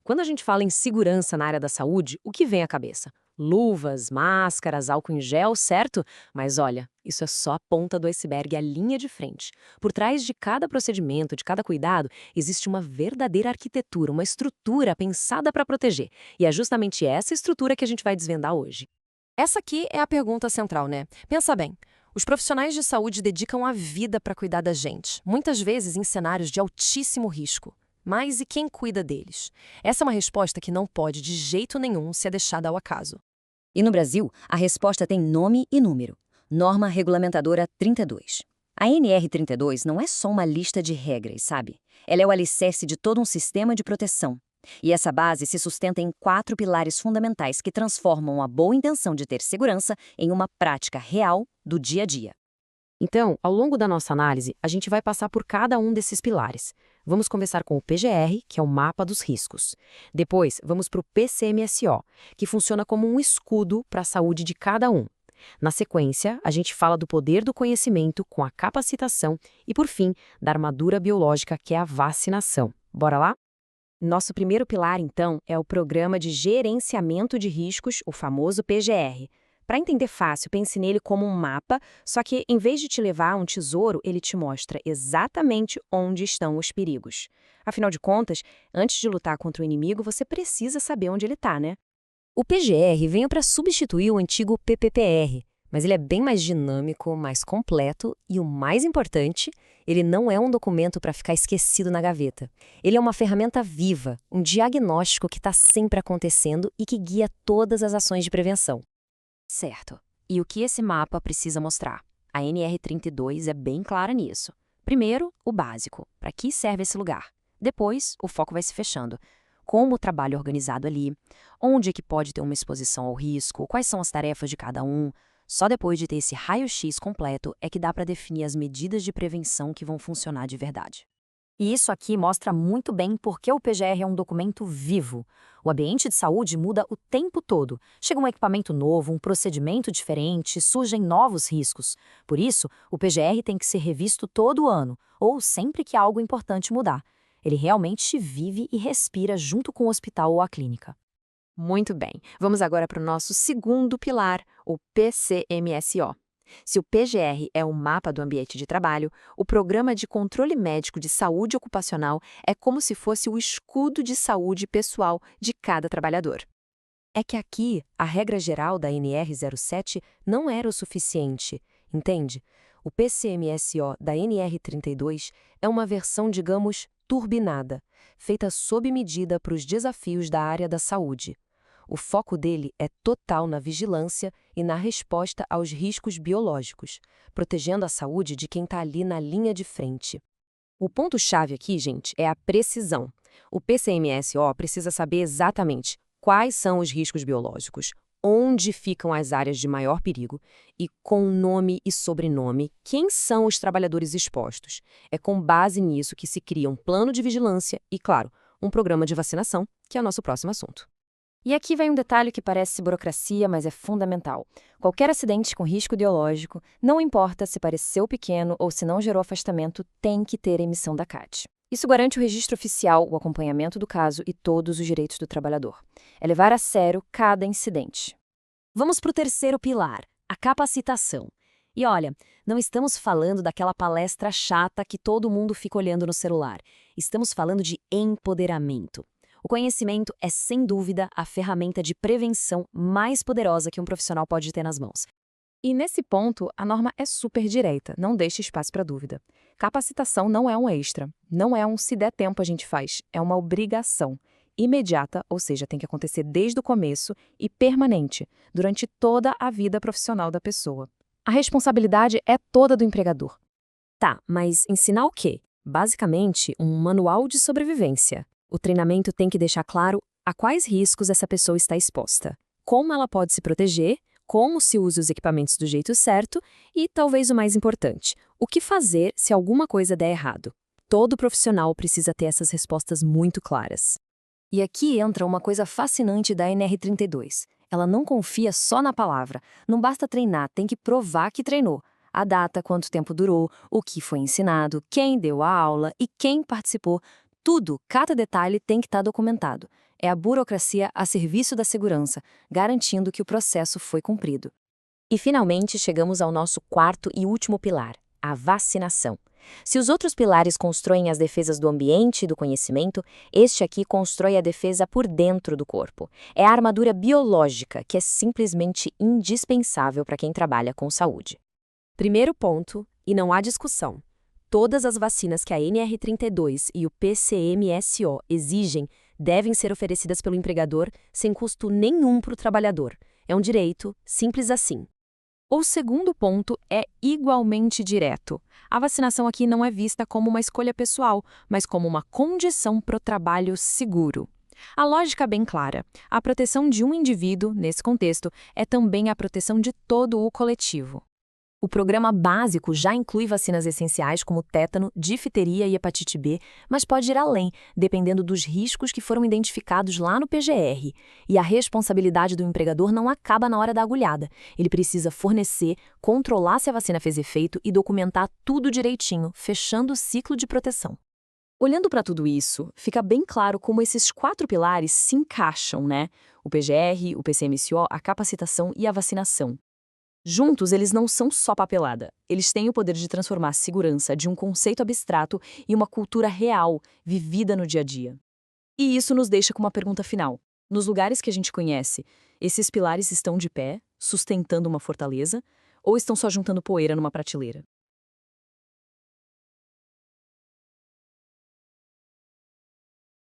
Quando a gente fala em segurança na área da saúde, o que vem à cabeça? Luvas, máscaras, álcool em gel, certo? Mas olha, isso é só a ponta do iceberg, a linha de frente. Por trás de cada procedimento, de cada cuidado, existe uma verdadeira arquitetura, uma estrutura pensada para proteger. E é justamente essa estrutura que a gente vai desvendar hoje. Essa aqui é a pergunta central, né? Pensa bem. Os profissionais de saúde dedicam a vida para cuidar da gente, muitas vezes em cenários de altíssimo risco. Mas e quem cuida deles? Essa é uma resposta que não pode, de jeito nenhum, ser deixada ao acaso. E no Brasil, a resposta tem nome e número. Norma Regulamentadora 32. A NR32 não é só uma lista de regras, sabe? Ela é o alicerce de todo um sistema de proteção. E essa base se sustenta em 4 pilares fundamentais que transformam a boa intenção de ter segurança em uma prática real do dia a dia. Então, ao longo da nossa análise, a gente vai passar por cada um desses pilares. Vamos começar com o PGR, que é o mapa dos riscos. Depois, vamos para o PCMSO, que funciona como um escudo para a saúde de cada um. Na sequência, a gente fala do poder do conhecimento com a capacitação e, por fim, da armadura biológica, que é a vacinação. Bora lá? Nosso primeiro pilar, então, é o Programa de Gerenciamento de Riscos, o famoso PGR. Para entender fácil, pense nele como um mapa, só que, em vez de te levar a um tesouro, ele te mostra exatamente onde estão os perigos. Afinal de contas, antes de lutar contra o inimigo, você precisa saber onde ele está, né? O PGR veio para substituir o antigo PPPR, mas ele é bem mais dinâmico, mais completo e, o mais importante, ele não é um documento para ficar esquecido na gaveta. Ele é uma ferramenta viva, um diagnóstico que está sempre acontecendo e que guia todas as ações de prevenção. Certo. E o que esse mapa precisa mostrar? A NR32 é bem clara nisso. Primeiro, o básico. Para que serve esse lugar? Depois, o foco vai se fechando. Como o trabalho é organizado ali, onde é que pode ter uma exposição ao risco, quais são as tarefas de cada um. Só depois de ter esse raio-x completo é que dá para definir as medidas de prevenção que vão funcionar de verdade. E isso aqui mostra muito bem por que o PGR é um documento vivo. O ambiente de saúde muda o tempo todo. Chega um equipamento novo, um procedimento diferente, surgem novos riscos. Por isso, o PGR tem que ser revisto todo ano, ou sempre que algo importante mudar. Ele realmente vive e respira junto com o hospital ou a clínica. Muito bem. Vamos agora para o nosso segundo pilar, o PCMSO. Se o PGR é o mapa do ambiente de trabalho, o Programa de Controle Médico de Saúde Ocupacional é como se fosse o escudo de saúde pessoal de cada trabalhador. É que aqui, a regra geral da NR07 não era o suficiente, entende? O PCMSO da NR32 é uma versão, digamos, turbinada, feita sob medida para os desafios da área da saúde. O foco dele é total na vigilância e na resposta aos riscos biológicos, protegendo a saúde de quem está ali na linha de frente. O ponto-chave aqui, gente, é a precisão. O PCMSO precisa saber exatamente quais são os riscos biológicos, onde ficam as áreas de maior perigo e, com nome e sobrenome, quem são os trabalhadores expostos. É com base nisso que se cria um plano de vigilância e, claro, um programa de vacinação, que é o nosso próximo assunto. E aqui vem um detalhe que parece burocracia, mas é fundamental. Qualquer acidente com risco ideológico, não importa se pareceu pequeno ou se não gerou afastamento, tem que ter emissão da CAT. Isso garante o registro oficial, o acompanhamento do caso e todos os direitos do trabalhador. É levar a sério cada incidente. Vamos para o terceiro pilar, a capacitação. E olha, não estamos falando daquela palestra chata que todo mundo fica olhando no celular. Estamos falando de empoderamento. O conhecimento é, sem dúvida, a ferramenta de prevenção mais poderosa que um profissional pode ter nas mãos. E nesse ponto, a norma é super direta, não deixe espaço para dúvida. Capacitação não é um extra, não é um se der tempo a gente faz, é uma obrigação. Imediata, ou seja, tem que acontecer desde o começo e permanente, durante toda a vida profissional da pessoa. A responsabilidade é toda do empregador. Tá, mas ensinar o quê? Basicamente, um manual de sobrevivência. O treinamento tem que deixar claro a quais riscos essa pessoa está exposta, como ela pode se proteger, como se usa os equipamentos do jeito certo e, talvez o mais importante, o que fazer se alguma coisa der errado. Todo profissional precisa ter essas respostas muito claras. E aqui entra uma coisa fascinante da NR32. Ela não confia só na palavra. Não basta treinar, tem que provar que treinou. A data, quanto tempo durou, o que foi ensinado, quem deu a aula e quem participou. Tudo, cada detalhe tem que estar documentado. É a burocracia a serviço da segurança, garantindo que o processo foi cumprido. E finalmente chegamos ao nosso quarto e último pilar, a vacinação. Se os outros pilares constroem as defesas do ambiente e do conhecimento, este aqui constrói a defesa por dentro do corpo. É a armadura biológica que é simplesmente indispensável para quem trabalha com saúde. Primeiro ponto, e não há discussão. Todas as vacinas que a NR32 e o PCMSO exigem devem ser oferecidas pelo empregador sem custo nenhum para o trabalhador. É um direito, simples assim. O segundo ponto é igualmente direto. A vacinação aqui não é vista como uma escolha pessoal, mas como uma condição para o trabalho seguro. A lógica é bem clara. A proteção de um indivíduo, nesse contexto, é também a proteção de todo o coletivo. O programa básico já inclui vacinas essenciais como tétano, difteria e hepatite B, mas pode ir além, dependendo dos riscos que foram identificados lá no PGR. E a responsabilidade do empregador não acaba na hora da agulhada. Ele precisa fornecer, controlar se a vacina fez efeito e documentar tudo direitinho, fechando o ciclo de proteção. Olhando para tudo isso, fica bem claro como esses 4 pilares se encaixam, né? O PGR, o PCMSO, a capacitação e a vacinação. Juntos, eles não são só papelada. Eles têm o poder de transformar a segurança de um conceito abstrato em uma cultura real, vivida no dia a dia. E isso nos deixa com uma pergunta final. Nos lugares que a gente conhece, esses pilares estão de pé, sustentando uma fortaleza, ou estão só juntando poeira numa prateleira?